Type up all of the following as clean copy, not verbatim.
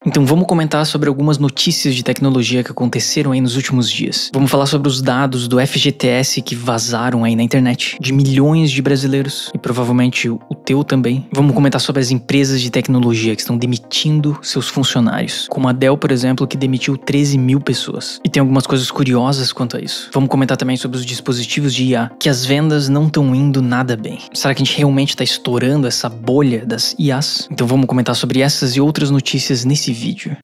Então vamos comentar sobre algumas notícias de tecnologia que aconteceram aí nos últimos dias. Vamos falar sobre os dados do FGTS que vazaram aí na internet, de milhões de brasileiros, e provavelmente o teu também. Vamos comentar sobre as empresas de tecnologia que estão demitindo seus funcionários, como a Dell, por exemplo, que demitiu 13 mil pessoas. E tem algumas coisas curiosas quanto a isso. Vamos comentar também sobre os dispositivos de IA, que as vendas não estão indo nada bem. Será que a gente realmente está estourando essa bolha das IAs? Então vamos comentar sobre essas e outras notícias nesse vídeo.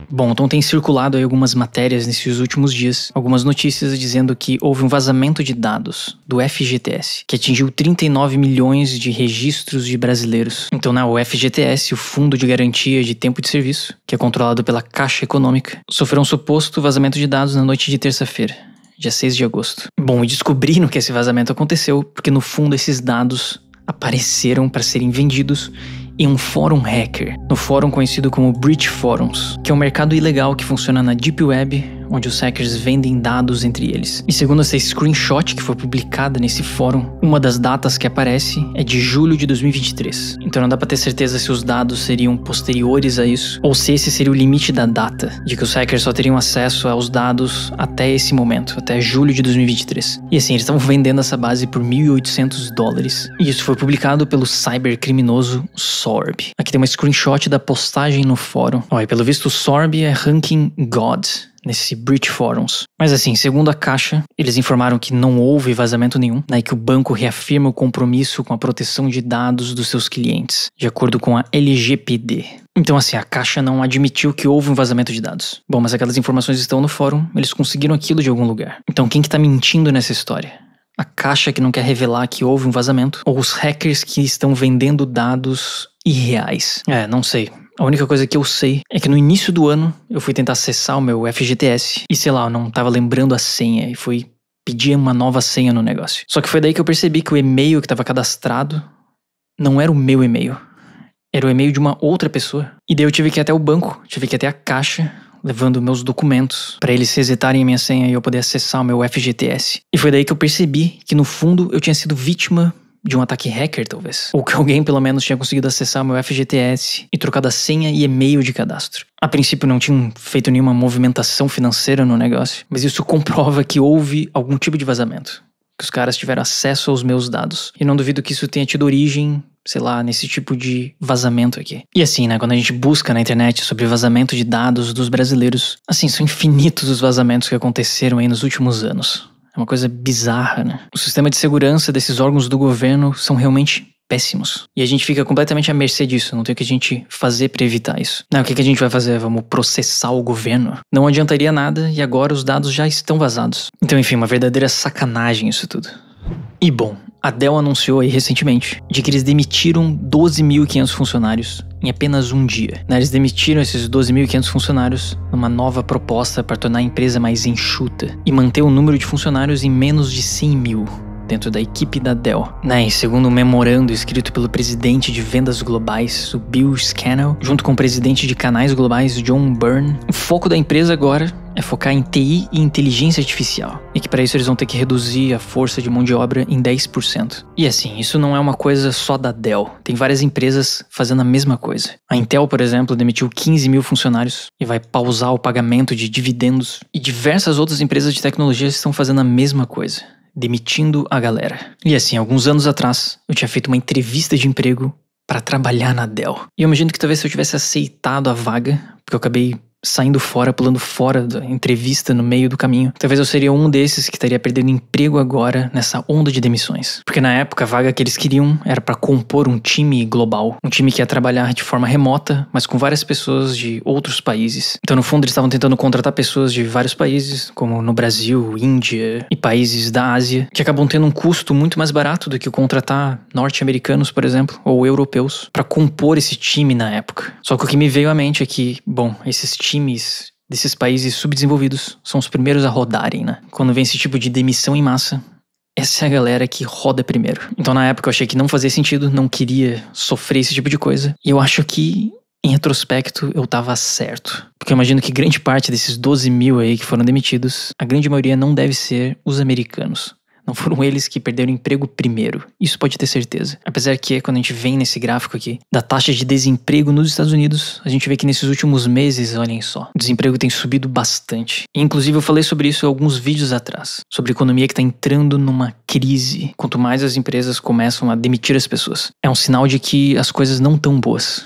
Bom, então tem circulado aí algumas matérias nesses últimos dias, algumas notícias dizendo que houve um vazamento de dados do FGTS, que atingiu 39 milhões de registros de brasileiros. Então, o FGTS, o Fundo de Garantia de Tempo de Serviço, que é controlado pela Caixa Econômica, sofreu um suposto vazamento de dados na noite de terça-feira, dia 6 de agosto. Bom, e descobriram que esse vazamento aconteceu porque no fundo esses dados apareceram para serem vendidos em um fórum hacker, no fórum conhecido como Breach Forums, que é um mercado ilegal que funciona na Deep Web, onde os hackers vendem dados entre eles. E segundo essa screenshot que foi publicada nesse fórum, uma das datas que aparece é de julho de 2023. Então não dá para ter certeza se os dados seriam posteriores a isso, ou se esse seria o limite da data, de que os hackers só teriam acesso aos dados até esse momento, até julho de 2023. E assim, eles estavam vendendo essa base por $1.800. E isso foi publicado pelo cybercriminoso Sorb. Aqui tem uma screenshot da postagem no fórum. E pelo visto o Sorb é ranking God nesse Breach Forums. Mas assim, segundo a Caixa, eles informaram que não houve vazamento nenhum, e que o banco reafirma o compromisso com a proteção de dados dos seus clientes, de acordo com a LGPD. Então assim, a Caixa não admitiu que houve um vazamento de dados. Bom, mas aquelas informações estão no fórum, eles conseguiram aquilo de algum lugar. Então quem que tá mentindo nessa história? A Caixa que não quer revelar que houve um vazamento? Ou os hackers que estão vendendo dados irreais? Não sei. A única coisa que eu sei é que no início do ano eu fui tentar acessar o meu FGTS e sei lá, eu não tava lembrando a senha e fui pedir uma nova senha no negócio. Só que foi daí que eu percebi que o e-mail que estava cadastrado não era o meu e-mail, era o e-mail de uma outra pessoa. E daí eu tive que ir até o banco, tive que ir até a Caixa, levando meus documentos para eles resetarem a minha senha e eu poder acessar o meu FGTS. E foi daí que eu percebi que no fundo eu tinha sido vítima de um ataque hacker, talvez. Ou que alguém, pelo menos, tinha conseguido acessar o meu FGTS e trocado a senha e e-mail de cadastro. A princípio não tinham feito nenhuma movimentação financeira no negócio, mas isso comprova que houve algum tipo de vazamento, que os caras tiveram acesso aos meus dados. E não duvido que isso tenha tido origem, sei lá, nesse tipo de vazamento aqui. E assim, quando a gente busca na internet sobre vazamento de dados dos brasileiros, assim, são infinitos os vazamentos que aconteceram aí nos últimos anos. É uma coisa bizarra, O sistema de segurança desses órgãos do governo são realmente péssimos. E a gente fica completamente à mercê disso, não tem o que a gente fazer pra evitar isso. O que a gente vai fazer? Vamos processar o governo? Não adiantaria nada e agora os dados já estão vazados. Então, enfim, uma verdadeira sacanagem isso tudo. E bom, a Dell anunciou aí recentemente de que eles demitiram 12.500 funcionários em apenas um dia. Eles demitiram esses 12.500 funcionários numa nova proposta para tornar a empresa mais enxuta e manter o número de funcionários em menos de 100 mil dentro da equipe da Dell. E segundo um memorando escrito pelo presidente de vendas globais, o Bill Scannell, junto com o presidente de canais globais, John Byrne, o foco da empresa agora é focar em TI e inteligência artificial, e que para isso eles vão ter que reduzir a força de mão de obra em 10%. E assim, isso não é uma coisa só da Dell, tem várias empresas fazendo a mesma coisa. A Intel, por exemplo, demitiu 15 mil funcionários e vai pausar o pagamento de dividendos, e diversas outras empresas de tecnologia estão fazendo a mesma coisa, demitindo a galera. E assim, alguns anos atrás, eu tinha feito uma entrevista de emprego para trabalhar na Dell. E eu imagino que talvez se eu tivesse aceitado a vaga, porque eu acabei saindo fora, pulando fora da entrevista no meio do caminho, talvez eu seria um desses que estaria perdendo emprego agora nessa onda de demissões. Porque na época a vaga que eles queriam era para compor um time global, um time que ia trabalhar de forma remota, mas com várias pessoas de outros países. Então no fundo eles estavam tentando contratar pessoas de vários países, como no Brasil, Índia e países da Ásia, que acabam tendo um custo muito mais barato do que contratar norte-americanos, por exemplo, ou europeus, para compor esse time na época. Só que o que me veio à mente é que, bom, esses times desses países subdesenvolvidos são os primeiros a rodarem, Quando vem esse tipo de demissão em massa, essa é a galera que roda primeiro. Então na época eu achei que não fazia sentido, não queria sofrer esse tipo de coisa. E eu acho que, em retrospecto, eu tava certo. Porque eu imagino que grande parte desses 12 mil aí que foram demitidos, a grande maioria não deve ser os americanos. Não foram eles que perderam o emprego primeiro. Isso pode ter certeza. Apesar que, quando a gente vem nesse gráfico aqui, da taxa de desemprego nos Estados Unidos, a gente vê que nesses últimos meses, olhem só, o desemprego tem subido bastante. E, inclusive, eu falei sobre isso em alguns vídeos atrás. Sobre a economia que está entrando numa crise. Quanto mais as empresas começam a demitir as pessoas. É um sinal de que as coisas não estão boas.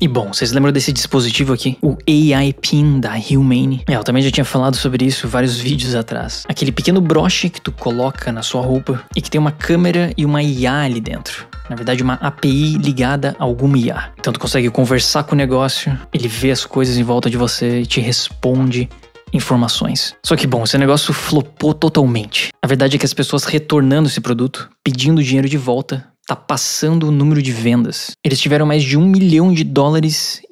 E bom, vocês lembram desse dispositivo aqui? O AI Pin da Humane. Eu também já tinha falado sobre isso vários vídeos atrás. Aquele pequeno broche que tu coloca na sua roupa e que tem uma câmera e uma IA ali dentro. Na verdade, uma API ligada a alguma IA. Então tu consegue conversar com o negócio, ele vê as coisas em volta de você e te responde informações. Só que bom, esse negócio flopou totalmente. A verdade é que as pessoas retornando esse produto, pedindo dinheiro de volta, tá passando o número de vendas. Eles tiveram mais de $1 milhão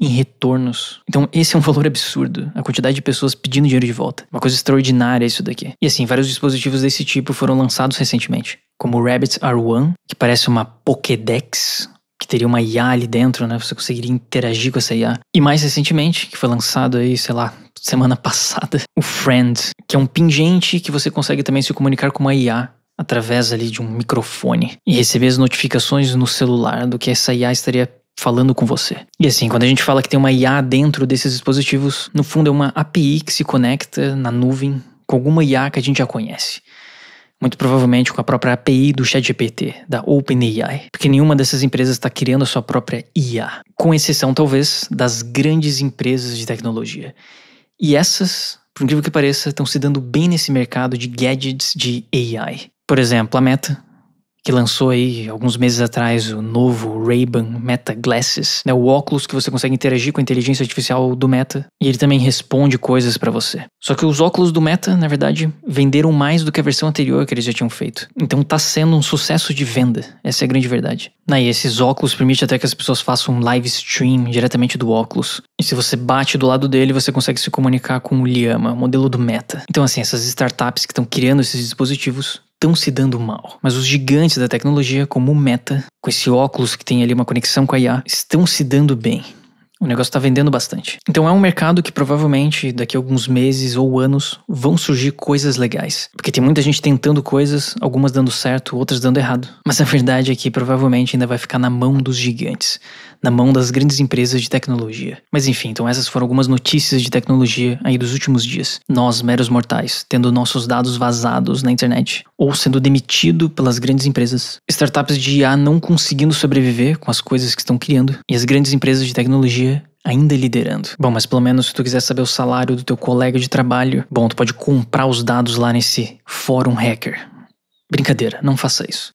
em retornos. Então esse é um valor absurdo. A quantidade de pessoas pedindo dinheiro de volta. Uma coisa extraordinária isso daqui. E assim, vários dispositivos desse tipo foram lançados recentemente. Como o Rabbit R1, que parece uma Pokédex, que teria uma IA ali dentro, né? Você conseguiria interagir com essa IA. E mais recentemente, que foi lançado aí, sei lá, semana passada, o Friend, que é um pingente que você consegue também se comunicar com uma IA através ali de um microfone e receber as notificações no celular do que essa IA estaria falando com você. E assim, quando a gente fala que tem uma IA dentro desses dispositivos, no fundo é uma API que se conecta na nuvem com alguma IA que a gente já conhece. Muito provavelmente com a própria API do ChatGPT, da OpenAI, porque nenhuma dessas empresas está criando a sua própria IA, com exceção talvez das grandes empresas de tecnologia. E essas, por incrível que pareça, estão se dando bem nesse mercado de gadgets de AI. Por exemplo, a Meta, que lançou aí alguns meses atrás o novo Ray-Ban Meta Glasses, né, o óculos que você consegue interagir com a inteligência artificial do Meta, e ele também responde coisas pra você. Só que os óculos do Meta, na verdade, venderam mais do que a versão anterior que eles já tinham feito. Então tá sendo um sucesso de venda, essa é a grande verdade. E esses óculos permitem até que as pessoas façam um live stream diretamente do óculos. E se você bate do lado dele, você consegue se comunicar com o Llama, o modelo do Meta. Então assim, essas startups que estão criando esses dispositivos estão se dando mal. Mas os gigantes da tecnologia, como o Meta, com esse óculos que tem ali uma conexão com a IA, estão se dando bem. O negócio está vendendo bastante. Então é um mercado que provavelmente daqui a alguns meses ou anos vão surgir coisas legais. Porque tem muita gente tentando coisas, algumas dando certo, outras dando errado. Mas a verdade é que provavelmente ainda vai ficar na mão dos gigantes, na mão das grandes empresas de tecnologia. Mas enfim, então essas foram algumas notícias de tecnologia aí dos últimos dias. Nós, meros mortais, tendo nossos dados vazados na internet, ou sendo demitido pelas grandes empresas. Startups de IA não conseguindo sobreviver com as coisas que estão criando, e as grandes empresas de tecnologia ainda liderando. Bom, mas pelo menos se tu quiser saber o salário do teu colega de trabalho, bom, tu pode comprar os dados lá nesse fórum hacker. Brincadeira, não faça isso.